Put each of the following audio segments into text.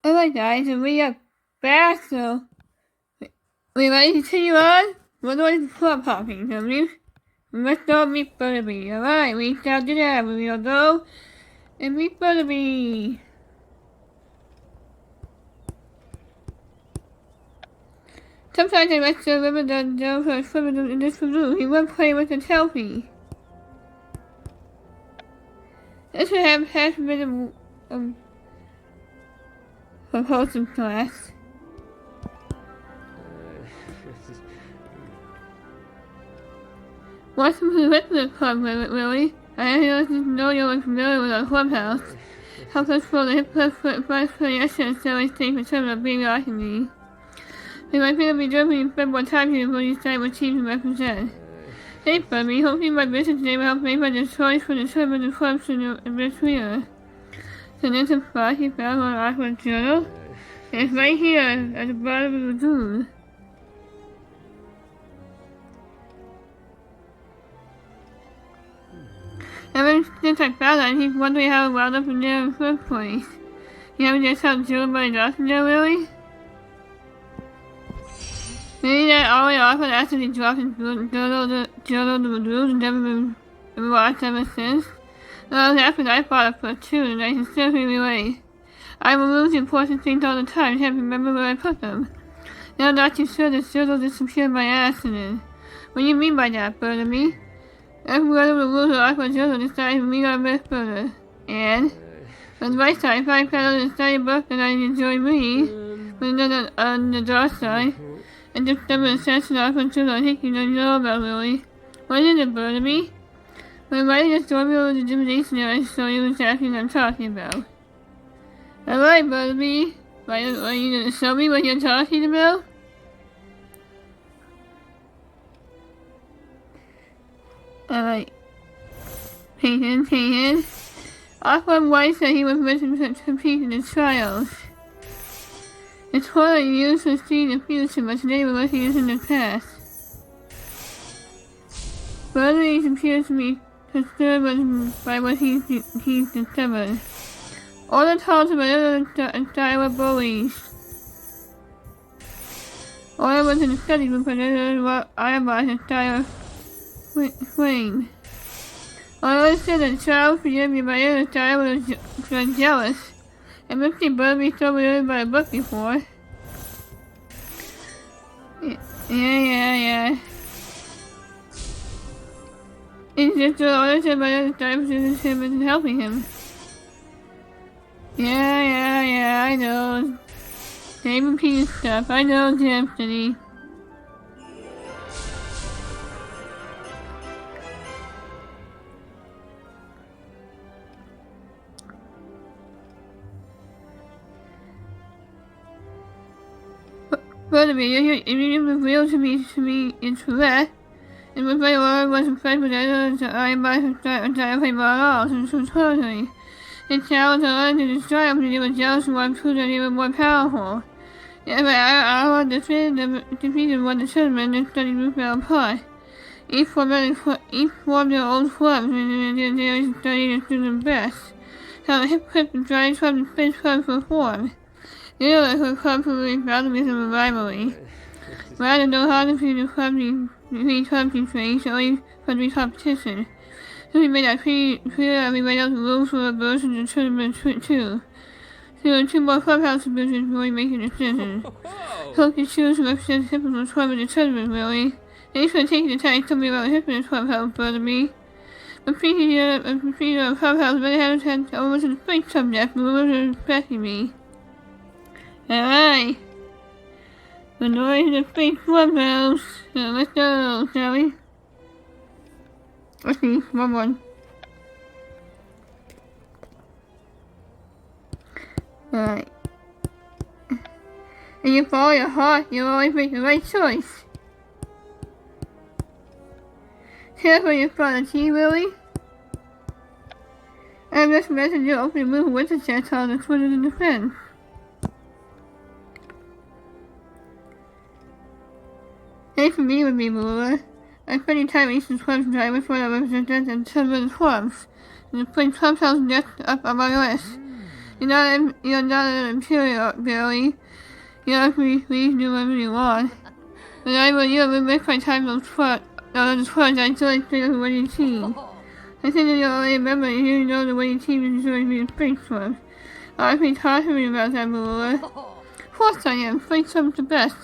Alright guys, and we are back, so we ready to continue on? We're going to club hopping, so let's go meet Butterby. Alright, we shall do that. We will go and meet Butterby. Sometimes I like to remember that there was a swimmer in this room. He was playing with a selfie. This would have half a bit of propulsion class. Welcome to the Listener Club, Willie. I know you're familiar with our clubhouse. Help us pull the hip plus for the essence so we stay for some of being awesome me. We might be able to be jumping and spend more time here before you decide what team to represent. Hey, Bubby, hopefully my business name will help make my choice for the servant and clubs in this year. So there's a spot you found on Aqua's journal. It's right here at the bottom of the lagoon. Ever since I found that, he's wondering how it wound up in there in the first place. You haven't just found Jill by Dawson there, really? Maybe that always often after he dropped his journal to the lagoon and never been watched ever since. Well, that's what I thought of first too, and I sincerely relate. I remove the important things all the time and have to remember where I put them. Now I'm not too sure the journal disappeared by accident. What do you mean by that, Butterby? Every one of the rules of Aqua Journal decided to read our best further. And on the right side, if I found a study book that I enjoy reading, but then on the dark side, and just some of the session off until I think you don't know about really. What is it, Butterby? When writing a story over the divination I show you exactly what I'm talking about. Alright, Butterby. Are you gonna show me what you're talking about? Alright. Patient. Aqua White said he was missing to compete in the trials. It's hard to use to see the future, but today we're looking into the past. Butterby appears to be disturbed by what he's discovered. All the talks about other style of bullies. All I was in the study group and I was a style of flame. All I said that child forgive me by other style was jealous. I must see Butterby told me about a book before. Yeah. It's just all I said about other times is him and helping him. Yeah, I know. Same repeated stuff. I know, Destiny. Butterby, you revealed to me incorrect. It was like I wasn't friends with others that I might have started at all, so totally. It challenged others to destroy him because he was jealous and wanted to prove that he was more powerful. Yeah, but I want to defeat one of the children and study group fell apart. Each formed their own clubs and they studied the student best. So the hip clip and dry club and space clubs were formed. The other clubs were really boundaries of a rivalry. But I didn't know how to defeat the clubs he trained, so he could be competition. So he made that clear that we made out the rules for the versions and tournaments too. So there are 2 more clubhouse divisions before we make a decision. Hope you choose to represent the typical club in the tournament, really. Thanks for taking the time to tell me about history of clubhouse, Butterby. But speaking of clubhouse, but I haven't had almost a big subject, but we're respecting me. Alright. The noise of the big clubhouse. So let's go, shall we? Let's see, one. Alright. And you follow your heart, you always make the right choice. Careful your father, T. Willie. I'm just messaging you open the move with the chat on the Twitter in defense. Thanks for being with me, Lula. I spent your time Eastern Clubs driver for the representatives and 7 clubs. And the playing clubhouse just up on my list. You're not an imperial, Billy. You have to please do whatever you want. But I will you make my time on foot. On foot, I still like the winning team. I think that you only remember you know the winning team is going to be in space swim. I've been talking to me about that, Marilla. Of course I am. Space swim's the best.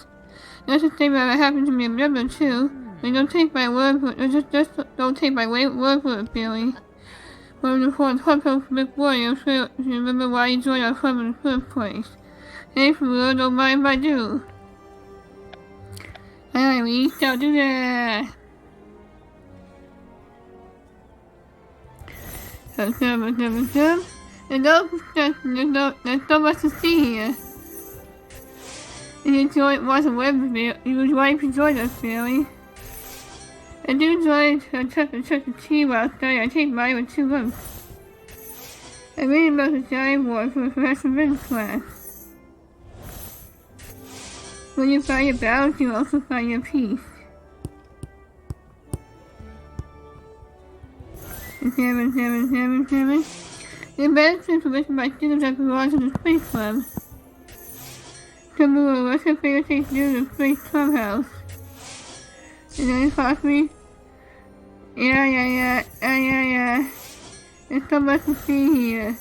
That's the thing that happened to me in River too. But don't take my word for it. Just don't take my word for it, Billy. One of the four clubhouse big warriors, so you remember why you joined our club in the first place. Thanks, Marilla. Don't mind if I do. Alright, we shall do that. There's so much to see here. If you want to live with me, you would like to join us, Billy. I do join a team while studying. I take mine with 2 months. I read about the giant war for the professional men's class. When you find your balance, you also find your peace. Seven. The benefits of which my students have belonged to the Space Club. Some what's your favorite thing to do in the Space Clubhouse? And then it cost me. Yeah. There's so much to see here.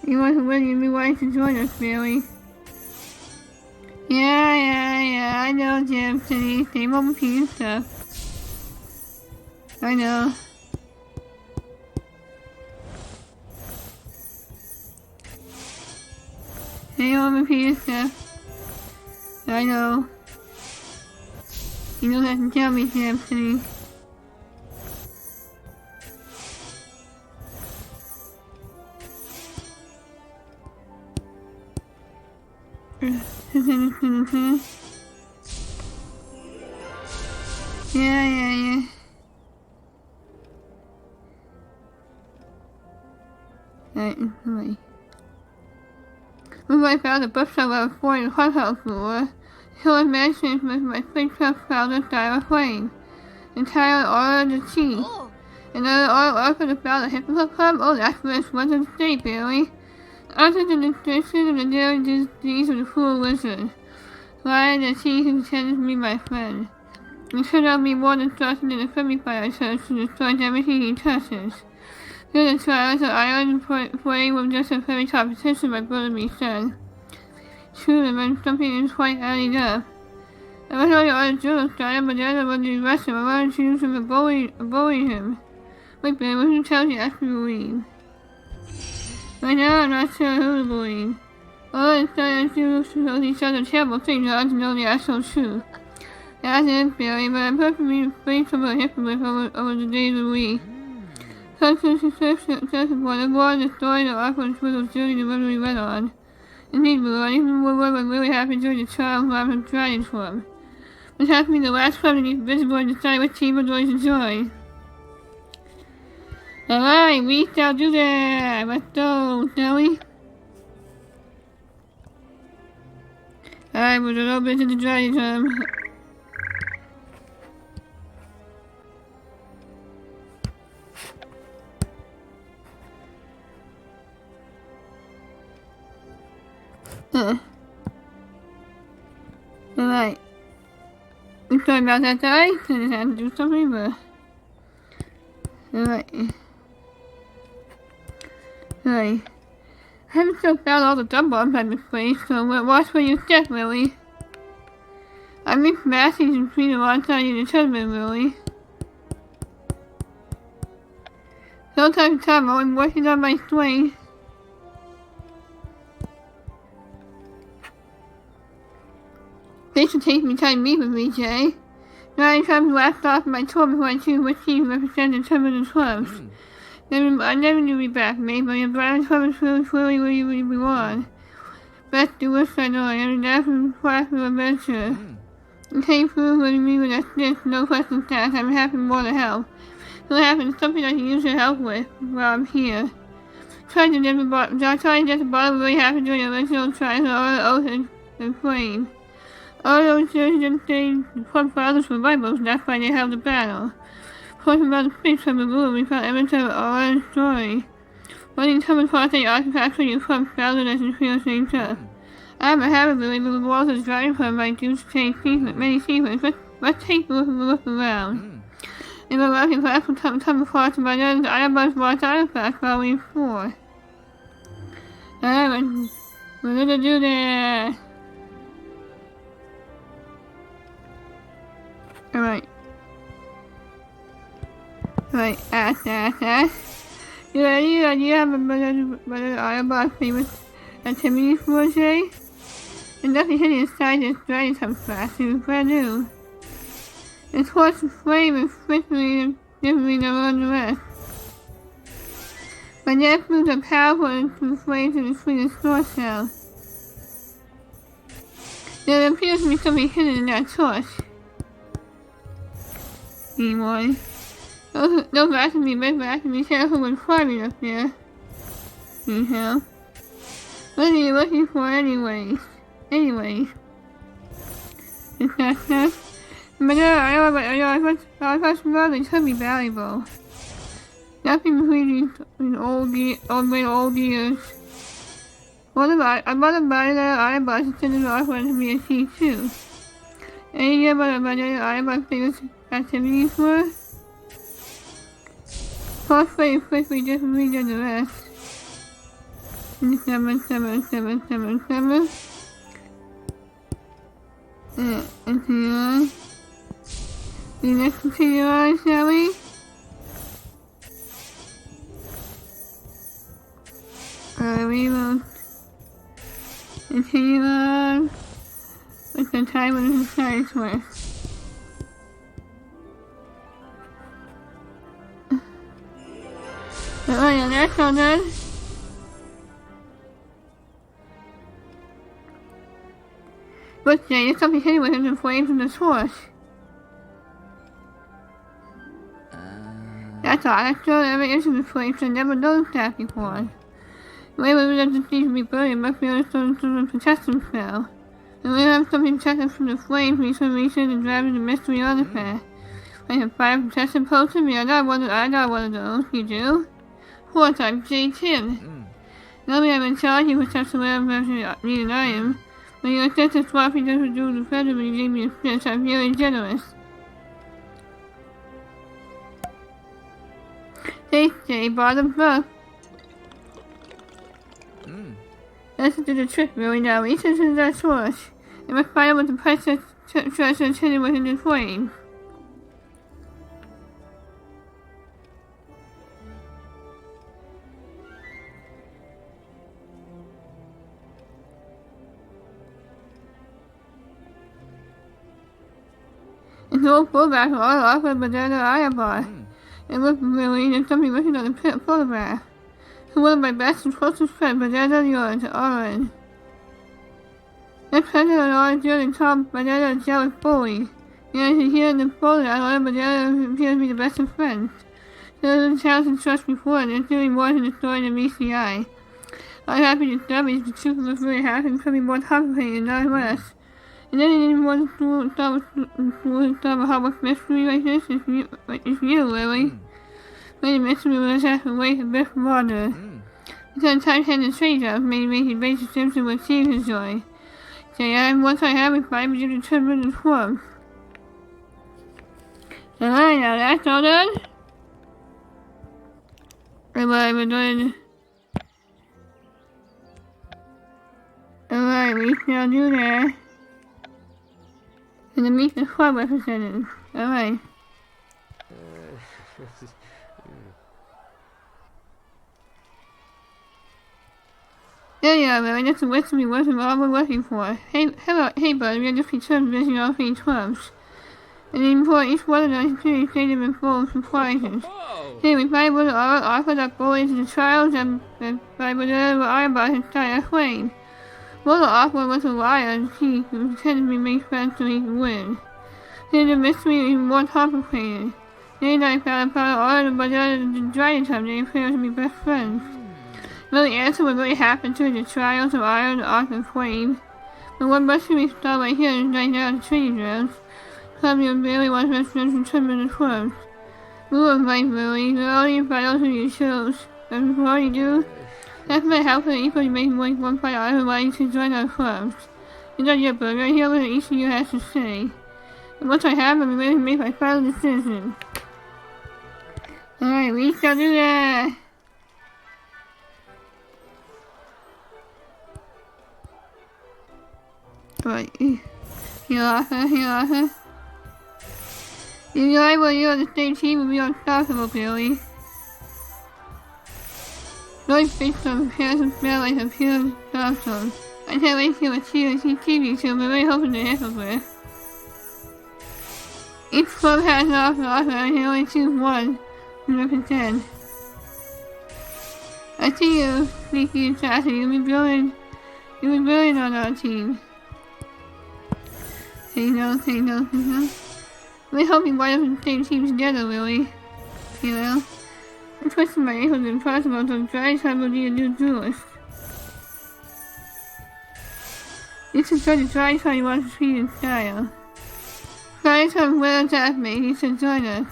You want to win, you'd be wise to join us, Billy. Yeah, I know, Jim, City, same old repeated stuff. I know. Same old repeated stuff. I know. You don't have to tell me, Jim, City. Yeah. Right. When I found a bookshop I was born in the clubhouse floor, so I mentioned with my spacecraft found a star flame. Entire order of the chief. Another order for the found a Hippogriff Club? Oh, that's where it's was in the state, Billy. Other than the description of the daily disease of the cruel wizard. Why the chief intended to be my friend. It should not be more destruction than the friendly fire church to destroy everything he touches. Through the trials, the island flame was just a very competition, my brother me said. True, when something is quite adding up. I was only on a drill started, but the other was the arrest him. I wanted to use him to bully him. Wait, Ben, what did you tell you after you leave? Right now, I'm not sure who to believe. All I started to do each other terrible things, I ought to know the actual truth. That's it, Billy, but I'm perfectly free from a Hippogriff over the days of the week. Such a successful one, the more the story the awkward little journey the river we went on. Indeed, Lord, even more I'm really happy during the trial of our Dragon Club. Which has to be the last club to be visible and decide what team we're going to join. Alright, we shall do that. Let's go, shall we? Alright, we're a little bit to the Dragon Club. Alright. I'm sorry about that, guys. I just had to do something, but... Alright. I haven't still found all the dumb bombs I misplaced, so watch where you step, Lily. I've been smashing some between alongside you the tournament, Lily. Sometimes I'm working on my swing. Thanks for taking the time to meet with me, Jay. 9 times left off my tour before I choose which team represents the tournament clubs. I never knew you back, mate, but your brother's club is clearly where you belong. Best do wish I know I am an class of adventure. You came through with me with a stick, no questions asked. I'm happy more to help. So it happens something I can use your help with while I'm here. Trying to get the bottom really happened during the original trials of all the ocean and flame. All those churches and things, the club fathers were rivals, that's why they held the battle. Of course, about the fish from the room, we found evidence of our story. Running some across the artifacts when you pump rather than feel nature. I have a habit of believing the walls is driving from my dudes change secret, many secrets. Let's take a look around. In the looking for actual come across my nose, I have much more artifacts while we explore. Alright, we're gonna do that. Alright. Alright, ask. You ready? Do you have another Autobot famous activity for today? And nothing hidden inside this dragon comes fast. It was brand new. The torch of flame is swiftly differently than the rest. My next moves are powerful and through flames in between the store cells. There appears to be something hidden in that torch. Anyone? Those have to be big, but I have to be careful with climbing up there. Anyhow. What are you looking for anyways? Is that stuff? But I thought probably could be valuable. Nothing between these old years. I bought a body that I bought to send it off to be a C2. Any idea about I bought famous activities for? Plus very quickly differently than the rest. 7. And here. The next continue on, shall we? We will continue on with the time when it starts with. Oh yeah, that's all done. But there's something hidden within the flames of the source. That's all. I still never entered the flames. I never noticed that before. The way we doesn't seem to be burning must be understood through the protection spell. And we have something protected from the flames, we should research and drive the mystery artifact. I have 5 protection potions. I got one of those. You do? 4 times J10. Normally I'm in charge of protection wherever I need an item. When you accept the swap, you just do the feather when you gave me a fish. I'm very generous. Tasty, bottom up. Let's do the trick really now. Research into that source. And must find out what the precious treasure is hidden within the flame. It's all fullback all off of banana eyeball. It looks really there's something looking at the photograph. So one of my best and closest friends, banana yours, Orange. Next present on Orange and Tom, banana is jealous bully. And as you hear in the photograph, Orange banana appears to be the best of friends. So there's a challenge and trust before, and there's really more to the story than meets the eye. I'm happy to discover the truth was really happening and could be more complicated, not less. And then you want to start with how much mystery like this is you, Lily. Wait a mystery was have to wait a bit longer. Because time had to change us, maybe making basic Simpson with season joy. So yeah, once I have it, I begin to turn into club. Alright, now that's all done. Alright, we're doing. Alright, we shall do that. And the meet the club representative. Alright. There you are, Mary. That's the list of me wasn't all we're looking for. Hey, bud, we are just concerned visiting all 3 clubs. And then for each one of those, you say them in full of surprises. Hey, we probably would have offered up bullies in the trials and by whatever Autobot had started a flame. One offer was a liar and she pretended to be make friends so he could win. Then the mystery is even more complicated. Then I found out all of the banana dragon time they appear to be best friends. Well, the answer what really happened to the trials of Iron, Arc, and Flame. But what mystery we start right here is right now the training grounds. Clubby and Bailey was residential tournament clubs. We were right, Billy. We only invite those of you chose. But before you do, that's my help for equal to make more one part of everybody to join our clubs. It's not your book, right here what each of you has to say. And once I have, I'm ready to make my final decision. Alright, we shall do that. Right, here Arthur. If you like what you're on the same team, we'll be unstoppable, Billy. Lloyd faced some handsome smell like a pure Thompson. I can't wait to see you see TV, so we're really hoping to help with. Each club has an offer, and I can only choose one to represent. I see you, sneaky assassin. You'll be brilliant on our team. Say no. We hope you wind up in the same team together, Willie. You know? I'm twisting my ankles impossible, so dry time will be a new duelist. This is such a dry time you want to treat in style. Dry time will attack me, he should join us.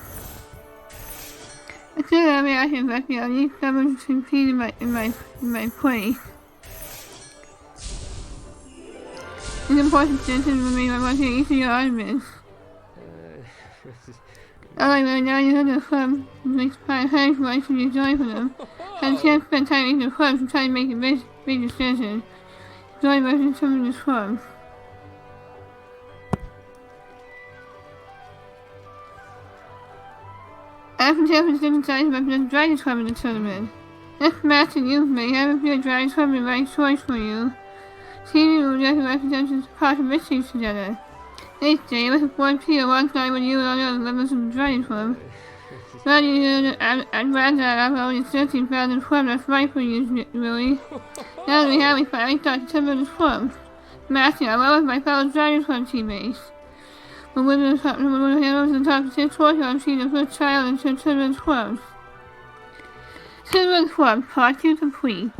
I still have reaction back here. I need someone to compete in my place. It's important decision for me. I want to hear each of your arguments. Alright, well now you have the club. It makes 5 times why should you join for them. I can't spend time in the club to try to make a big decision. Join versus some of the club. After Jeff decided to represent the Dragon Club in the tournament. Next match that you've made, I have a few Dragon Club the right choice for you. Seeing you will just represent the possibilities together. Next day, with a 4 p alongside with you and all the other members of the Dragon Club. Glad you hear that I'm glad that I've only 13,000 club that's right for you, really. Now that we have, we finally start to turn the club. Matching I love with my fellow Dragon Club teammates. But when the handles the top 6 horse, I'm seeing the first child into Timber's clubs. Timber's Club, part 2 complete.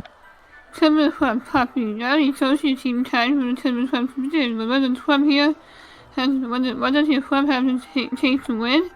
Timber's Club, part 3. Now the associate team time for the Timber's Club to begin. But whether the club here has, what does your club have to take to win?